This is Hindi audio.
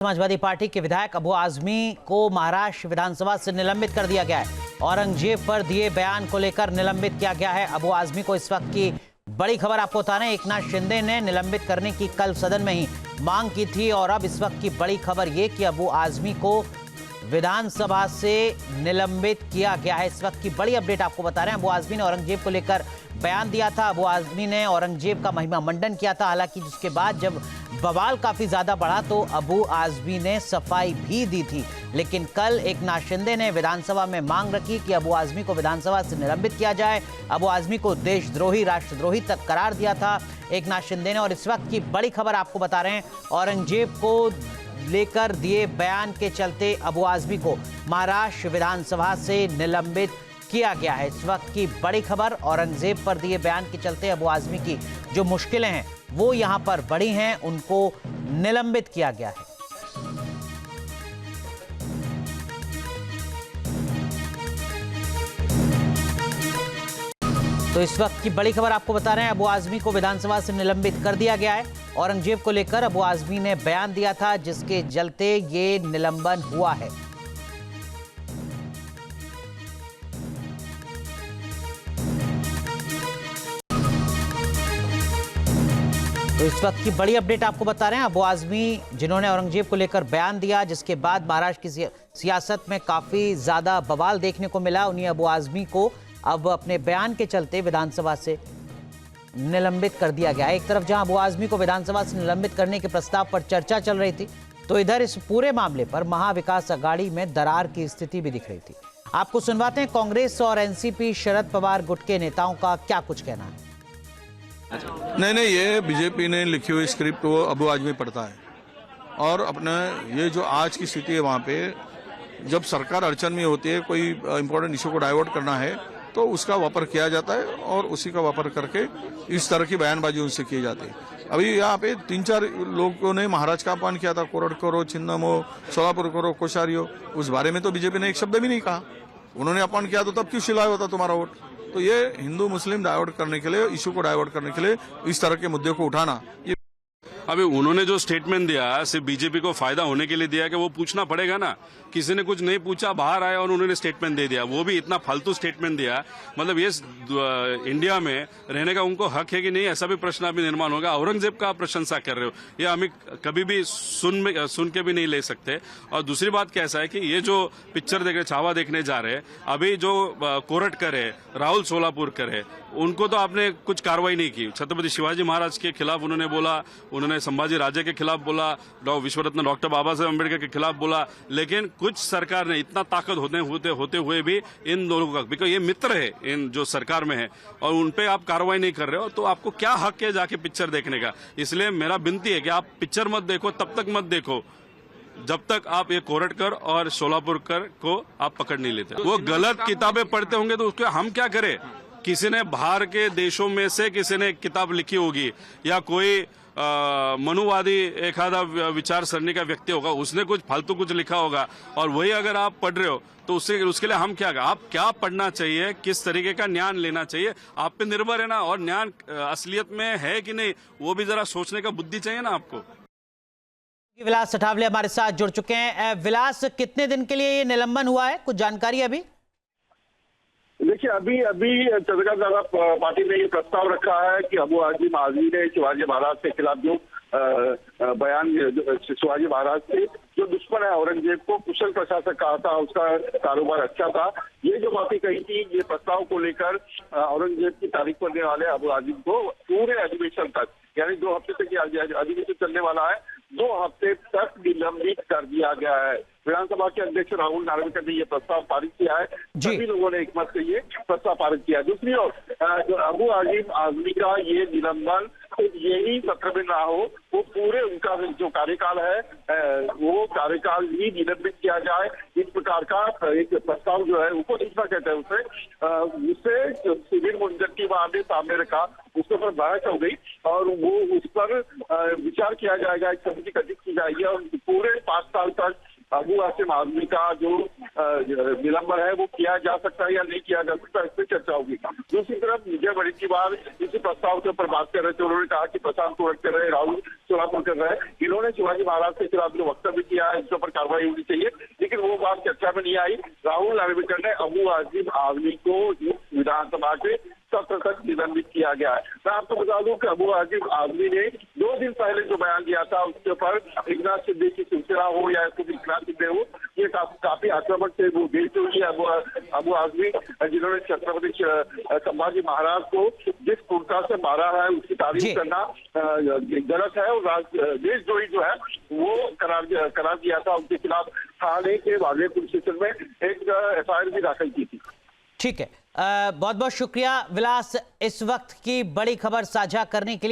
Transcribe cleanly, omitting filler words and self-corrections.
समाजवादी पार्टी के विधायक अबू आजमी को महाराष्ट्र विधानसभा से निलंबित कर दिया गया है। औरंगजेब पर दिए बयान को लेकर निलंबित किया गया है अबू आजमी को। इस वक्त की बड़ी खबर आपको बता रहे हैं, एकनाथ शिंदे ने निलंबित करने की कल सदन में ही मांग की थी और अब इस वक्त की बड़ी खबर ये कि अबू आजमी को विधानसभा से निलंबित किया गया है। इस वक्त की बड़ी अपडेट आपको बता रहे हैं। अबू आजमी ने औरंगजेब को लेकर बयान दिया था। अबू आजमी ने औरंगजेब का महिमा मंडन किया था। हालांकि जिसके बाद जब बवाल काफी ज्यादा बढ़ा तो अबू आजमी ने सफाई भी दी थी। लेकिन कल एकनाथ शिंदे ने विधानसभा में मांग रखी कि अबू आजमी को विधानसभा से निलंबित किया जाए। अबू आजमी को देशद्रोही, राष्ट्रद्रोही तक करार दिया था एकनाथ शिंदे ने। और इस वक्त की बड़ी खबर आपको बता रहे हैं, औरंगजेब को लेकर दिए बयान के चलते अबू आजमी को महाराष्ट्र विधानसभा से निलंबित किया गया है। इस वक्त की बड़ी खबर, औरंगजेब पर दिए बयान के चलते अबू आजमी की जो मुश्किलें हैं वो यहां पर बढ़ी हैं, उनको निलंबित किया गया है। तो इस वक्त की बड़ी खबर आपको बता रहे हैं, अबू आजमी को विधानसभा से निलंबित कर दिया गया है। औरंगजेब को लेकर अबू आजमी ने बयान दिया था जिसके चलते ये निलंबन हुआ है। तो इस वक्त की बड़ी अपडेट आपको बता रहे हैं, अबू आजमी जिन्होंने औरंगजेब को लेकर बयान दिया जिसके बाद महाराष्ट्र की सियासत में काफी ज्यादा बवाल देखने को मिला, उन्हीं अबू आजमी को अब अपने बयान के चलते विधानसभा से निलंबित कर दिया गया है। एक तरफ जहां अबू आजमी को विधानसभा से निलंबित करने के प्रस्ताव पर चर्चा चल रही थी, तो इधर इस पूरे मामले पर महाविकास अघाड़ी में दरार की स्थिति भी दिख रही थी। आपको सुनवाते हैं कांग्रेस और एनसीपी शरद पवार गुट के नेताओं का क्या कुछ कहना है। नहीं, ये बीजेपी ने लिखी हुई स्क्रिप्ट वो अबू आजमी पढ़ता है और अपने ये जो आज की स्थिति है वहाँ पे जब सरकार अड़चन में होती है, कोई इम्पोर्टेंट इशू को डाइवर्ट करना है तो उसका वापर किया जाता है और उसी का वापर करके इस तरह की बयानबाजी उनसे की जाती है। अभी यहाँ पे 3-4 लोगों ने महाराज का अपमान किया था, कोरटकर हो, छिन्नम हो, सोलापुरकर हो, कोश्यारी हो, उस बारे में तो बीजेपी ने एक शब्द भी नहीं कहा। उन्होंने अपमान किया तो तब क्यों सिलाया होता तुम्हारा वोट। तो ये हिंदू मुस्लिम डाइवर्ट करने के लिए, इशू को डाइवर्ट करने के लिए इस तरह के मुद्दे को उठाना, ये अभी उन्होंने जो स्टेटमेंट दिया सिर्फ बीजेपी को फायदा होने के लिए दिया कि वो पूछना पड़ेगा ना, किसी ने कुछ नहीं पूछा, बाहर आया और उन्होंने स्टेटमेंट दे दिया, वो भी इतना फालतू स्टेटमेंट दिया। मतलब ये इंडिया में रहने का उनको हक है कि नहीं, ऐसा भी प्रश्न अभी निर्माण होगा। औरंगजेब का प्रशंसा कर रहे हो, ये हमें कभी भी सुन के भी नहीं ले सकते। और दूसरी बात कैसा है कि ये जो पिक्चर देख रहे, छावा देखने जा रहे हैं, अभी जो कोरटकर है, राहुल सोलापुरकर है, उनको तो आपने कुछ कार्रवाई नहीं की। छत्रपति शिवाजी महाराज के खिलाफ उन्होंने बोला, उन्होंने संभाजी राजे के खिलाफ बोला, विश्वरत्न डॉक्टर बाबा साहेब अम्बेडकर के खिलाफ बोला, लेकिन कुछ सरकार ने इतना ताकत होते हुए भी इन दोनों का, बिकॉज ये मित्र है इन जो सरकार में है और उनपे आप कार्रवाई नहीं कर रहे हो, तो आपको क्या हक है जाके पिक्चर देखने का। इसलिए मेरा विनती है कि आप पिक्चर मत देखो, तब तक मत देखो जब तक आप ये कोरटकर और सोलापुरकर को आप पकड़ नहीं लेते। वो गलत किताबें पढ़ते होंगे तो उसके हम क्या करें। किसी ने बाहर के देशों में से किसी ने किताब लिखी होगी या कोई मनुवादी एक आधा विचार सरणी का व्यक्ति होगा, उसने कुछ फालतू कुछ लिखा होगा और वही अगर आप पढ़ रहे हो तो उसके लिए हम क्या, आप क्या पढ़ना चाहिए, किस तरीके का ज्ञान लेना चाहिए, आप पे निर्भर है ना। और ज्ञान असलियत में है कि नहीं, वो भी जरा सोचने का बुद्धि चाहिए ना आपको। विलास सठावले हमारे साथ जुड़ चुके हैं। विलास, कितने दिन के लिए ये निलंबन हुआ है, कुछ जानकारी अभी? देखिए, अभी चंद्रकांत दादा पाटिल ने ये प्रस्ताव रखा है कि अबू आजमी ने शिवाजी महाराज के खिलाफ जो बयान, शिवाजी महाराज के जो दुश्मन है औरंगजेब को कुशल प्रशासक कहा था, उसका कारोबार अच्छा था, ये जो बातें कही थी, ये प्रस्ताव को लेकर औरंगजेब की तारीफ करने वाले अबू आजमी को पूरे अधिवेशन तक, यानी 2 हफ्ते तक अधिवेशन चलने वाला है, 2 हफ्ते तक निलंबित कर दिया गया है। विधानसभा के अध्यक्ष राहुल नार्वेकर ने यह प्रस्ताव पारित किया है, सभी लोगों ने एकमत से ये प्रस्ताव पारित किया। दूसरी ओर जो अबू आजमी का ये निलंबन यही सत्र में ना हो, वो पूरे उनका जो कार्यकाल है वो कार्यकाल ही निलंबित किया जाए, इस प्रकार का एक प्रस्ताव जो है उसको दूसरा कहते हैं। उससे सिविल मुंजटी ने सामने रखा, उसके ऊपर बहस हो गई और वो उस पर विचार किया जाएगा, एक समिति गठित की जाएगी और पूरे 5 साल तक अबू आजमी का जो निलंबन है वो किया जा सकता है या नहीं किया जा सकता, इस पर चर्चा होगी। दूसरी तरफ विजय वडेट्टीवार इसी प्रस्ताव के ऊपर बात कर रहे थे। उन्होंने कहा कि प्रशांत कोरटकर रहे, राहुल सोलापुर कर रहे हैं। इन्होंने शिवाजी महाराज के खिलाफ जो वक्तव्य किया है इसके ऊपर कार्रवाई होनी चाहिए, लेकिन वो बात चर्चा में नहीं आई। राहुल नार्वेकर ने अबू आजमी को विधानसभा के सत्र तक निलंबित किया गया है। मैं आपको बता दूं कि अबू आजमी ने 2 दिन पहले जो बयान दिया था उसके ऊपर एकनाथ शिंदे की सिलसिला हो या खुद एकनाथ शिंदे हो, ये काफी आक्रामक से वो भेजते हुए अबू आजमी जिन्होंने छत्रपति संभाजी महाराज को जिस क्रूरता से मारा है उसकी तारीफ करना गलत है और देशद्रोही जो है वो करार दिया था। उनके खिलाफ थाने के वाले पुलिस स्टेशन में एक FIR भी दाखिल की थी। ठीक है, बहुत बहुत शुक्रिया विलास इस वक्त की बड़ी खबर साझा करने के लिए।